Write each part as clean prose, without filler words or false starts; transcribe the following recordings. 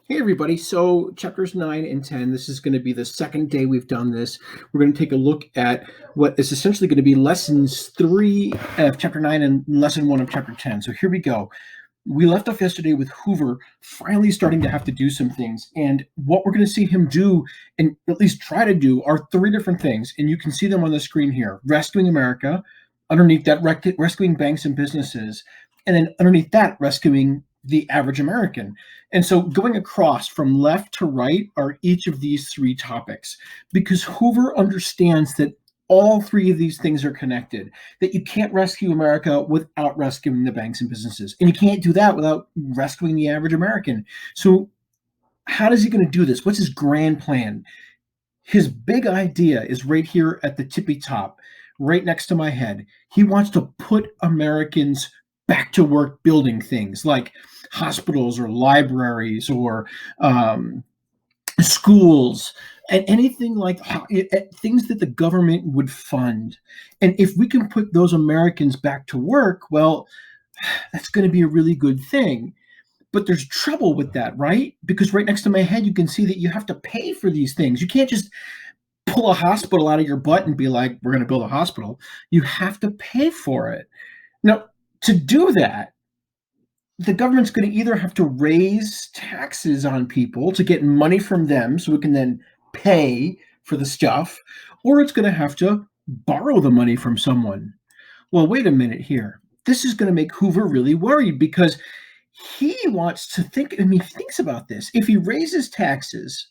Hey everybody, so chapters 9 and 10, this is going to be the second day we've done this. We're going to take a look at what is essentially going to be lessons 3 of chapter 9 and lesson 1 of chapter 10. So here we go. We left off yesterday with Hoover finally starting to have to do some things. And what we're going to see him do, and at least try to do, are three different things. And you can see them on the screen here. Rescuing America, underneath that, rescuing banks and businesses, and then underneath that, rescuing the average American. And so going across from left to right are each of these three topics, because Hoover understands that all three of these things are connected, that you can't rescue America without rescuing the banks and businesses. And you can't do that without rescuing the average American. So how is he going to do this? What's his grand plan? His big idea is right here at the tippy top, right next to my head. He wants to put Americans back to work building things like hospitals or libraries or schools and anything like things that the government would fund. And if we can put those Americans back to work, well, that's going to be a really good thing. But there's trouble with that, right? Because right next to my head, you can see that you have to pay for these things. You can't just pull a hospital out of your butt and be like, we're going to build a hospital. You have to pay for it. Now, to do that, the government's going to either have to raise taxes on people to get money from them so we can then pay for the stuff, or it's going to have to borrow the money from someone. Well, wait a minute here. This is going to make Hoover really worried because he wants to think, I mean, he thinks about this. If he raises taxes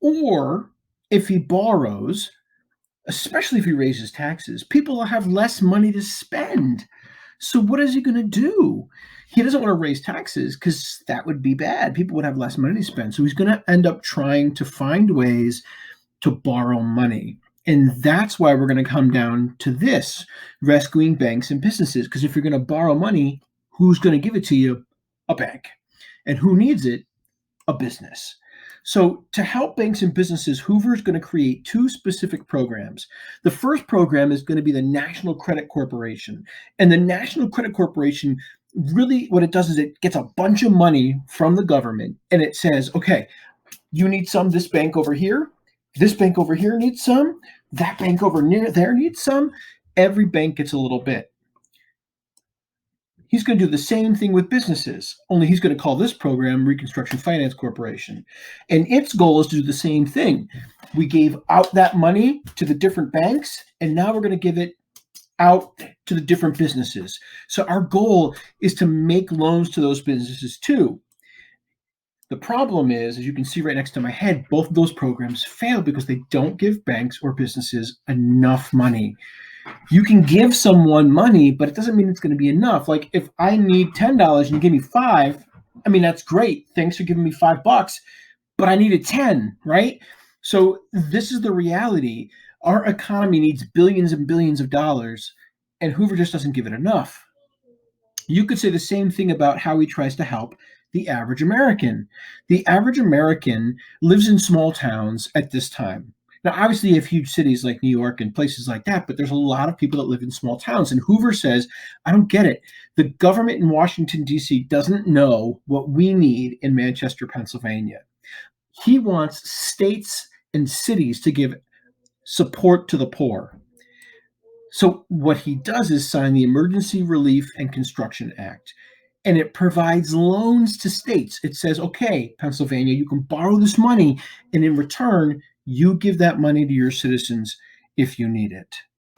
or if he borrows, especially if he raises taxes, people will have less money to spend. So what is he going to do? He doesn't want to raise taxes because that would be bad. People would have less money to spend. So he's going to end up trying to find ways to borrow money. And that's why we're going to come down to this, rescuing banks and businesses. Because if you're going to borrow money, who's going to give it to you? A bank. And who needs it? A business. So to help banks and businesses, Hoover is going to create two specific programs. The first program is going to be the National Credit Corporation. And the National Credit Corporation, really what it does is it gets a bunch of money from the government and it says, okay, you need some, this bank over here, this bank over here needs some, that bank over near there needs some. Every bank gets a little bit. He's going to do the same thing with businesses, only he's going to call this program Reconstruction Finance Corporation. And its goal is to do the same thing. We gave out that money to the different banks, and now we're going to give it out to the different businesses. So our goal is to make loans to those businesses too. The problem is, as you can see right next to my head, both of those programs fail because they don't give banks or businesses enough money. You can give someone money, but it doesn't mean it's going to be enough. Like if I need $10 and you give me $5, I mean, that's great. Thanks for giving me $5, but I needed 10, right? So this is the reality. Our economy needs billions and billions of dollars, and Hoover just doesn't give it enough. You could say the same thing about how he tries to help the average American. The average American lives in small towns at this time. Now, obviously, you have huge cities like New York and places like that, but there's a lot of people that live in small towns. And Hoover says, I don't get it. The government in Washington, D.C. doesn't know what we need in Manchester, Pennsylvania. He wants states and cities to give support to the poor. So what he does is sign the Emergency Relief and Construction Act, and it provides loans to states. It says, okay, Pennsylvania, you can borrow this money, and in return, you give that money to your citizens if you need it.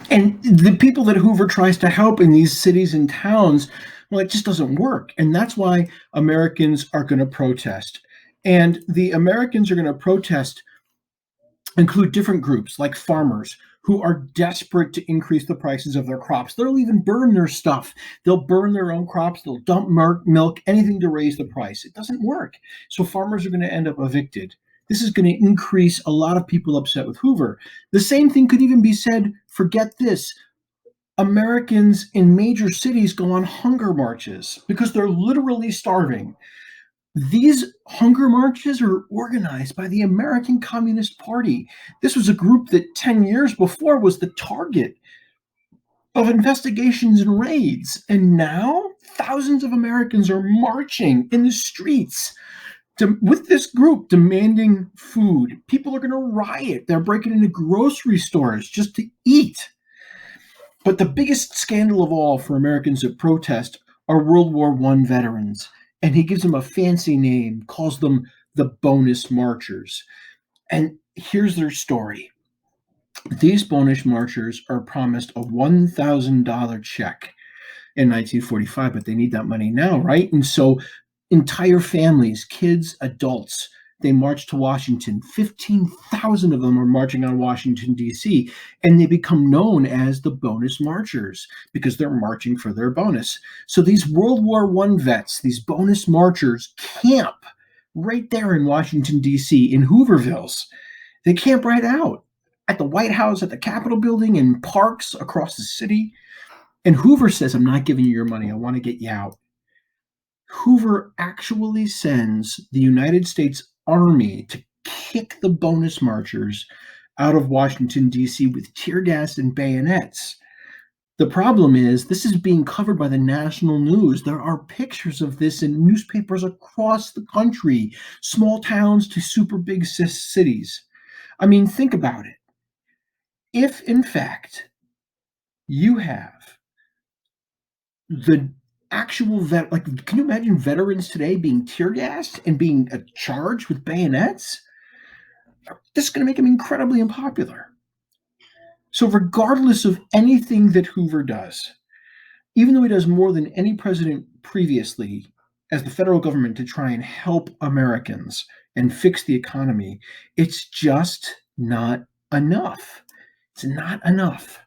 And the people that Hoover tries to help in these cities and towns, well, it just doesn't work. And that's why Americans are going to protest. And the Americans are going to protest include different groups like farmers who are desperate to increase the prices of their crops. They'll even burn their stuff. They'll burn their own crops. They'll dump milk, anything to raise the price. It doesn't work. So farmers are going to end up evicted. This is going to increase a lot of people upset with Hoover. The same thing could even be said, forget this. Americans in major cities go on hunger marches because they're literally starving. These hunger marches are organized by the American Communist Party. This was a group that 10 years before was the target of investigations and raids. And now thousands of Americans are marching in the streets with this group demanding food, people are going to riot. They're breaking into grocery stores just to eat. But the biggest scandal of all for Americans that protest are World War I veterans. And he gives them a fancy name, calls them the bonus marchers. And here's their story. These bonus marchers are promised a $1,000 check in 1945, but they need that money now, right? And so entire families, kids, adults, they march to Washington. 15,000 of them are marching on Washington, D.C., and they become known as the bonus marchers because they're marching for their bonus. So these World War I vets, these bonus marchers, camp right there in Washington, D.C., in Hoovervilles. They camp right out at the White House, at the Capitol building, in parks across the city. And Hoover says, I'm not giving you your money. I want to get you out. Hoover actually sends the United States Army to kick the bonus marchers out of Washington, D.C. with tear gas and bayonets. The problem is, this is being covered by the national news. There are pictures of this in newspapers across the country, small towns to super big cities. I mean, think about it. If, in fact, you have the actual can you imagine veterans today being tear gassed and being charged with bayonets? This is going to make them incredibly unpopular. So regardless of anything that Hoover does, even though he does more than any president previously as the federal government to try and help Americans and fix the economy, it's just not enough. It's not enough.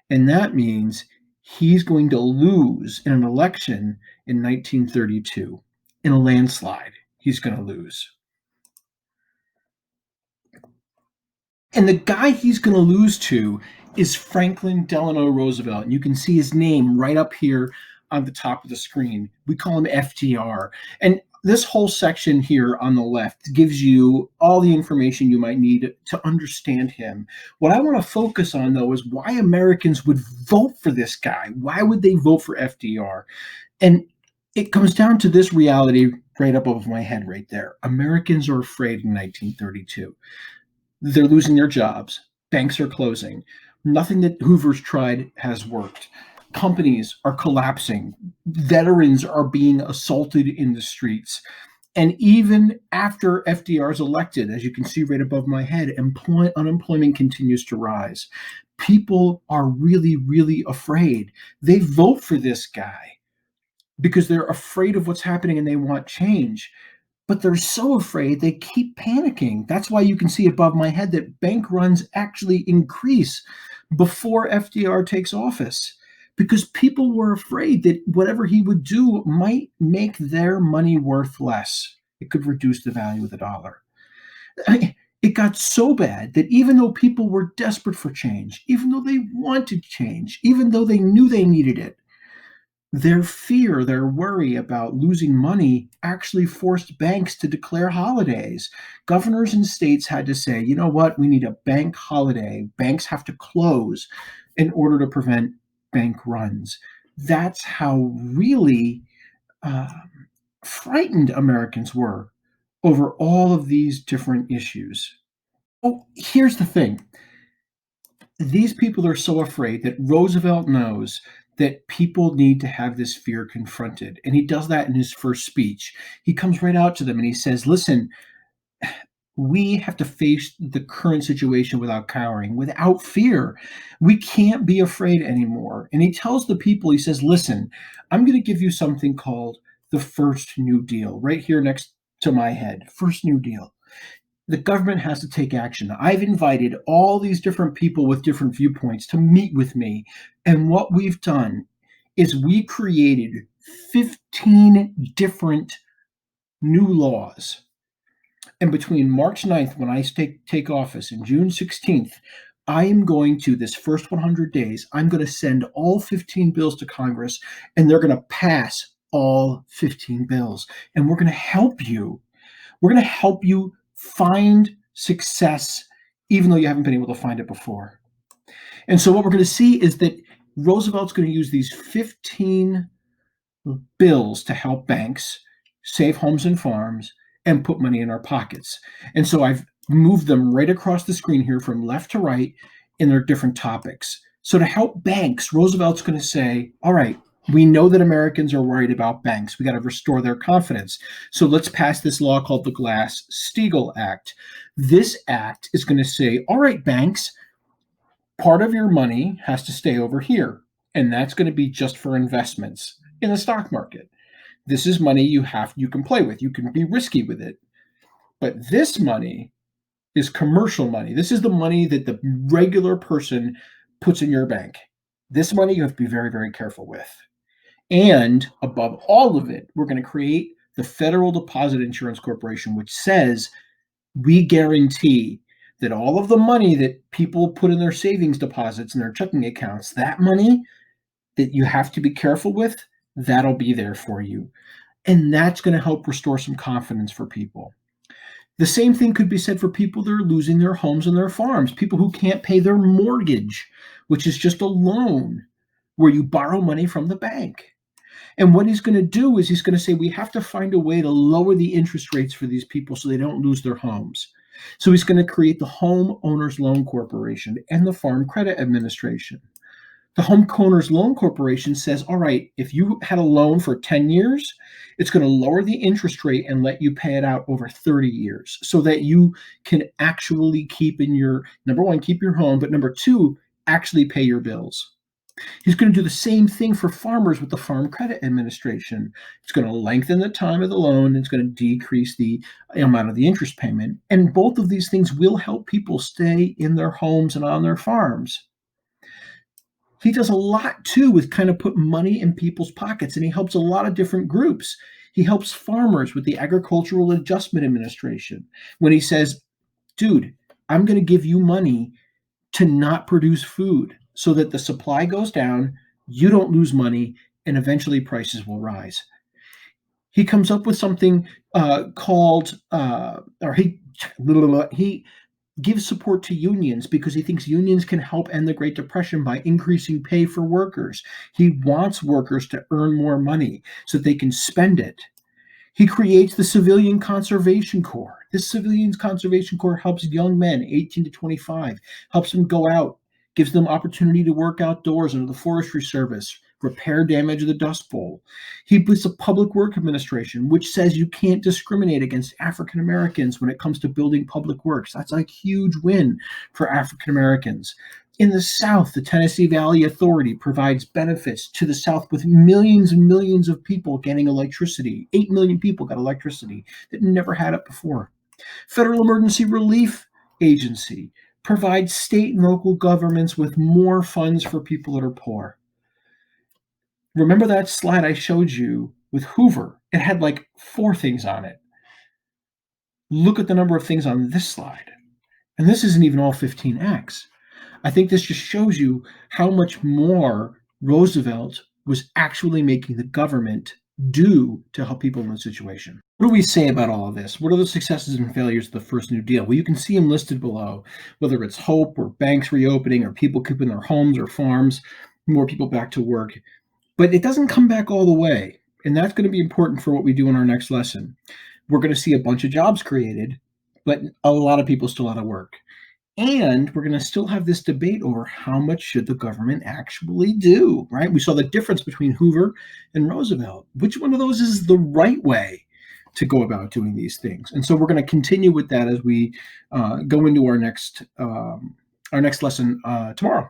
And that means he's going to lose in an election in 1932. In a landslide, he's going to lose. And the guy he's going to lose to is Franklin Delano Roosevelt. And you can see his name right up here on the top of the screen. We call him FDR. And this whole section here on the left gives you all the information you might need to understand him. What I want to focus on, though, is why Americans would vote for this guy. Why would they vote for FDR? And it comes down to this reality right up above my head right there. Americans are afraid in 1932. They're losing their jobs. Banks are closing. Nothing that Hoover's tried has worked. Companies are collapsing. Veterans are being assaulted in the streets. And even after FDR is elected, as you can see right above my head, unemployment continues to rise. People are really, really afraid. They vote for this guy because they're afraid of what's happening and they want change. But they're so afraid they keep panicking. That's why you can see above my head that bank runs actually increase before FDR takes office, because people were afraid that whatever he would do might make their money worth less. It could reduce the value of the dollar. It got so bad that even though people were desperate for change, even though they wanted change, even though they knew they needed it, their fear, their worry about losing money actually forced banks to declare holidays. Governors and states had to say, you know what, we need a bank holiday. Banks have to close in order to prevent bank runs. That's how really frightened Americans were over all of these different issues. Oh, here's the thing. These people are so afraid that Roosevelt knows that people need to have this fear confronted. And he does that in his first speech. He comes right out to them and he says, listen, we have to face the current situation without cowering, without fear. We can't be afraid anymore. And he tells the people, he says, listen, I'm going to give you something called the First New Deal, right here next to my head. First New Deal. The government has to take action. I've invited all these different people with different viewpoints to meet with me. And what we've done is we created 15 different new laws. And between March 9th, when I take office, and June 16th, I am going to, this first 100 days, I'm going to send all 15 bills to Congress, and they're going to pass all 15 bills. And we're going to help you. We're going to help you find success, even though you haven't been able to find it before. And so what we're going to see is that Roosevelt's going to use these 15 bills to help banks, save homes and farms, and put money in our pockets. And so I've moved them right across the screen here from left to right in their different topics. So to help banks, Roosevelt's going to say, all right, we know that Americans are worried about banks. We got to restore their confidence. So let's pass this law called the Glass-Steagall Act. This act is going to say, all right, banks, part of your money has to stay over here, and that's going to be just for investments in the stock market. This is money you can play with. You can be risky with it. But this money is commercial money. This is the money that the regular person puts in your bank. This money you have to be very, very careful with. And above all of it, we're going to create the Federal Deposit Insurance Corporation, which says we guarantee that all of the money that people put in their savings deposits and their checking accounts, that money that you have to be careful with, that'll be there for you. And that's going to help restore some confidence for people. The same thing could be said for people that are losing their homes and their farms, people who can't pay their mortgage, which is just a loan where you borrow money from the bank. And what he's going to do is he's going to say, we have to find a way to lower the interest rates for these people so they don't lose their homes. So he's going to create the Homeowners Loan Corporation and the Farm Credit Administration. The Homeowners Loan Corporation says, all right, if you had a loan for 10 years, it's going to lower the interest rate and let you pay it out over 30 years so that you can actually keep in your, number one, keep your home, but number two, actually pay your bills. He's going to do the same thing for farmers with the Farm Credit Administration. It's going to lengthen the time of the loan. It's going to decrease the amount of the interest payment. And both of these things will help people stay in their homes and on their farms. He does a lot too with kind of put money in people's pockets, and he helps a lot of different groups. He helps farmers with the Agricultural Adjustment Administration when he says, dude, I'm going to give you money to not produce food so that the supply goes down, you don't lose money, and eventually prices will rise. He comes up with something he gives support to unions because he thinks unions can help end the Great Depression by increasing pay for workers. He wants workers to earn more money so they can spend it. He creates the Civilian Conservation Corps. This Civilian Conservation Corps helps young men, 18 to 25, helps them go out, gives them opportunity to work outdoors under the Forestry Service, repair damage of the Dust Bowl. He puts a Public Work Administration, which says you can't discriminate against African Americans when it comes to building public works. That's a huge win for African Americans. In the South, the Tennessee Valley Authority provides benefits to the South with millions and millions of people getting electricity. 8 million people got electricity that never had it before. Federal Emergency Relief Agency provides state and local governments with more funds for people that are poor. Remember that slide I showed you with Hoover? It had like 4 things on it. Look at the number of things on this slide. And this isn't even all 15X. I think this just shows you how much more Roosevelt was actually making the government do to help people in the situation. What do we say about all of this? What are the successes and failures of the first New Deal? Well, you can see them listed below, whether it's hope or banks reopening or people keeping their homes or farms, more people back to work. But it doesn't come back all the way. And that's going to be important for what we do in our next lesson. We're going to see a bunch of jobs created, but a lot of people still out of work. And we're going to still have this debate over how much should the government actually do, right? We saw the difference between Hoover and Roosevelt. Which one of those is the right way to go about doing these things? And so we're going to continue with that as we go into our next lesson tomorrow.